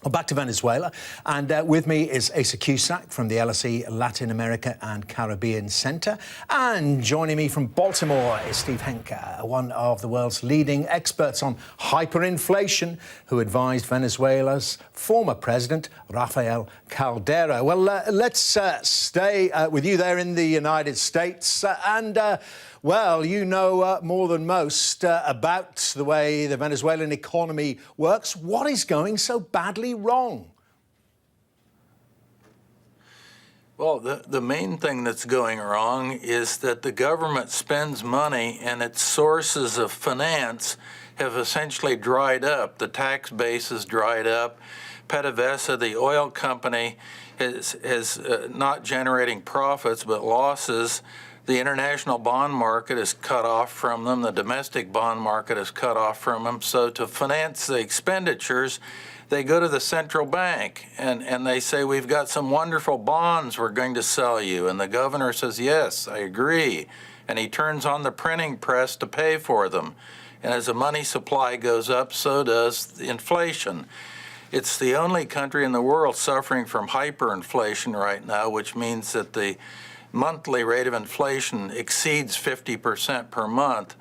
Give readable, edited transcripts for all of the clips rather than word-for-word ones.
Well, back to Venezuela, and with me is Asa Cusack from the LSE Latin America and Caribbean Centre, and joining me from Baltimore is Steve Hanke, one of the world's leading experts on hyperinflation, who advised Venezuela's former president, Rafael Caldera. Well, let's stay with you there in the United States, well, you know more than most about the way the Venezuelan economy works. What is going so badly wrong? Well, the main thing that's going wrong is that the government spends money and its sources of finance have essentially dried up. The tax base has dried up. PDVSA, the oil company, is not generating profits but losses. The international bond market is cut off from them. The domestic bond market is cut off from them. So to finance the expenditures, they go to the central bank and they say, we've got some wonderful bonds we're going to sell you. And the governor says, yes, I agree. And he turns on the printing press to pay for them. And as the money supply goes up, so does the inflation. It's the only country in the world suffering from hyperinflation right now, which means that the monthly rate of inflation exceeds 50% per month.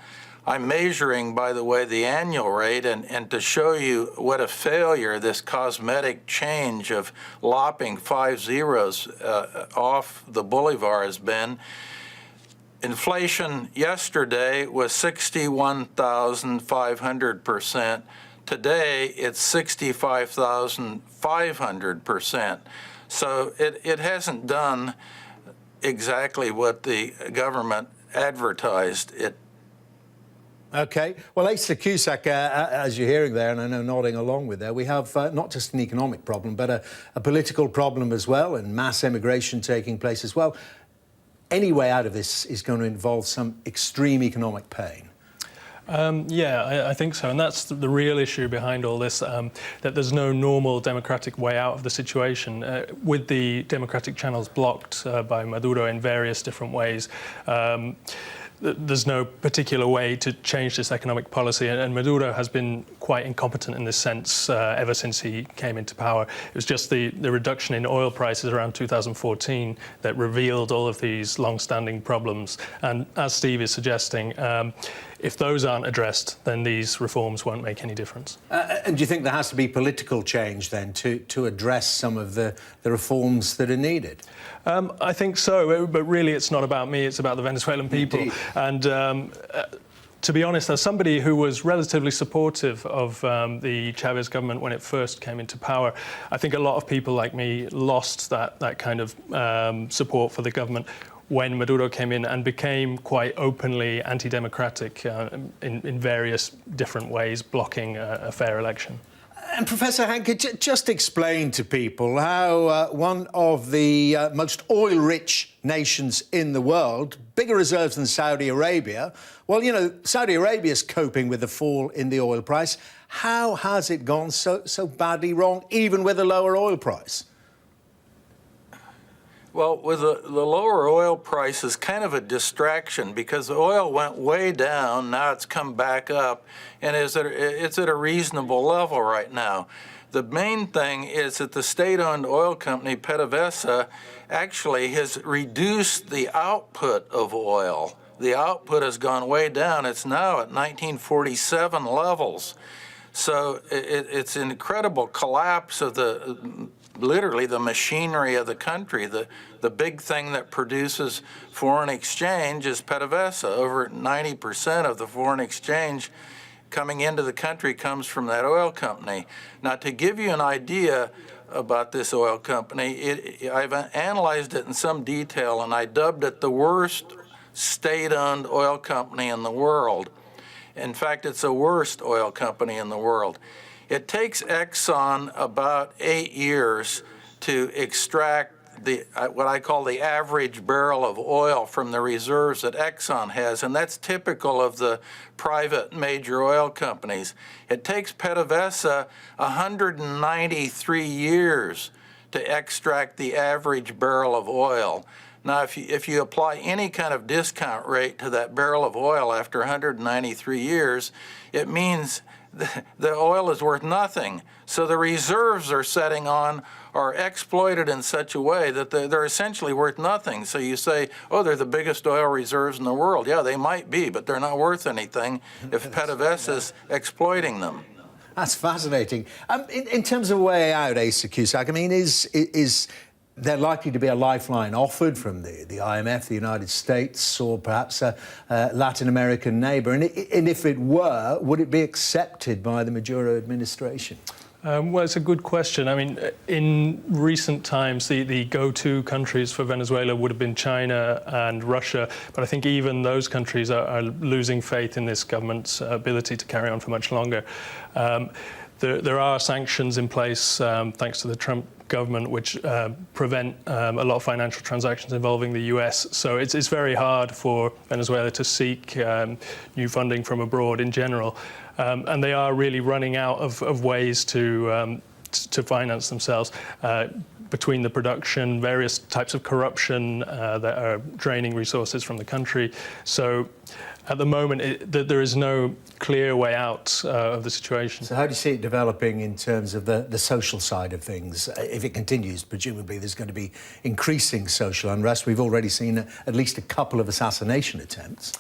I'm measuring, by the way, the annual rate, and to show you what a failure this cosmetic change of lopping 5 zeros off the bolivar has been. Inflation yesterday was 61,500%. Today, it's 65,500%. So it hasn't done exactly what the government advertised it. OK. Well, Asa Cusack, as you're hearing there, and I know nodding along with there, we have not just an economic problem, but a political problem as well, and mass immigration taking place as well. Any way out of this is going to involve some extreme economic pain. Yeah, I think so. And that's the real issue behind all this, that there's no normal democratic way out of the situation. With the democratic channels blocked by Maduro in various different ways, there's no particular way to change this economic policy, and Maduro has been quite incompetent in this sense ever since he came into power. It was just the reduction in oil prices around 2014 that revealed all of these long-standing problems. And as Steve is suggesting, if those aren't addressed, then these reforms won't make any difference. And do you think there has to be political change then to address some of the reforms that are needed? I think so, but really it's not about me, it's about the Venezuelan people. Indeed. And to be honest, as somebody who was relatively supportive of the Chavez government when it first came into power, I think a lot of people like me lost that kind of support for the government when Maduro came in and became quite openly anti-democratic in various different ways, blocking a fair election. And Professor Hanke, just explain to people how one of the most oil-rich nations in the world, bigger reserves than Saudi Arabia, well, you know, Saudi Arabia's coping with the fall in the oil price. How has it gone so badly wrong, even with a lower oil price? Well, with the lower oil price is kind of a distraction because the oil went way down, now it's come back up, and it's at a reasonable level right now. The main thing is that the state-owned oil company, PDVSA, actually has reduced the output of oil. The output has gone way down. It's now at 1947 levels. So it's an incredible collapse of literally the machinery of the country. The big thing that produces foreign exchange is PDVSA. Over 90% of the foreign exchange coming into the country comes from that oil company. Now, to give you an idea about this oil company, I've analyzed it in some detail, and I dubbed it the worst state-owned oil company in the world. In fact, it's the worst oil company in the world. It takes Exxon about 8 years to extract what I call the average barrel of oil from the reserves that Exxon has, and that's typical of the private major oil companies. It takes PDVSA 193 years to extract the average barrel of oil. Now, if you apply any kind of discount rate to that barrel of oil after 193 years, it means the oil is worth nothing. So the reserves are exploited in such a way that they're essentially worth nothing. So you say, oh, they're the biggest oil reserves in the world. Yeah, they might be, but they're not worth anything if PDVSA is exploiting them. That's fascinating. In terms of a way out, Asa Cusack, I mean, is there likely to be a lifeline offered from the IMF, the United States, or perhaps a Latin American neighbour? And if it were, would it be accepted by the Maduro administration? Well, it's a good question. I mean, in recent times, the go-to countries for Venezuela would have been China and Russia, but I think even those countries are losing faith in this government's ability to carry on for much longer. There are sanctions in place, thanks to the Trump government, which prevent a lot of financial transactions involving the US. So it's very hard for Venezuela to seek new funding from abroad in general. And they are really running out of ways to finance themselves. Between the production, various types of corruption that are draining resources from the country. So at the moment, there is no clear way out of the situation. So how do you see it developing in terms of the social side of things? If it continues, presumably there's going to be increasing social unrest. We've already seen at least a couple of assassination attempts.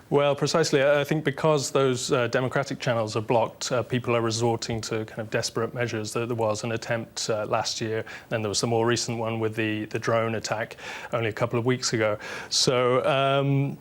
Well, precisely. I think because those democratic channels are blocked, people are resorting to kind of desperate measures. There was an attempt last year, then there was the more recent one with the drone attack only a couple of weeks ago. So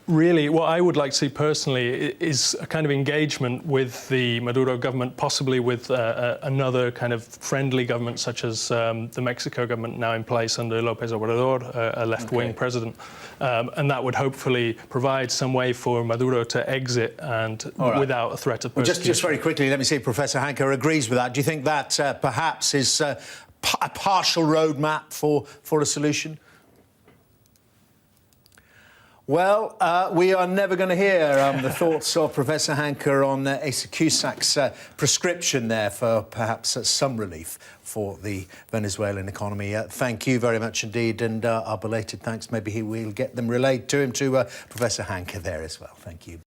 really, what I would like to see personally is a kind of engagement with the Maduro government, possibly with another kind of friendly government, such as the Mexico government now in place under López Obrador, a left-wing president. And that would hopefully provide some way for Maduro to exit and without a threat of persecution. Just very quickly, let me see if Professor Hanke agrees with that. Do you think that perhaps is a partial roadmap for a solution? Well, we are never going to hear the thoughts of Professor Hanke on Asa Cusack's prescription there for perhaps some relief for the Venezuelan economy. Thank you very much indeed, and our belated thanks. Maybe we'll get them relayed to him, to Professor Hanke there as well. Thank you.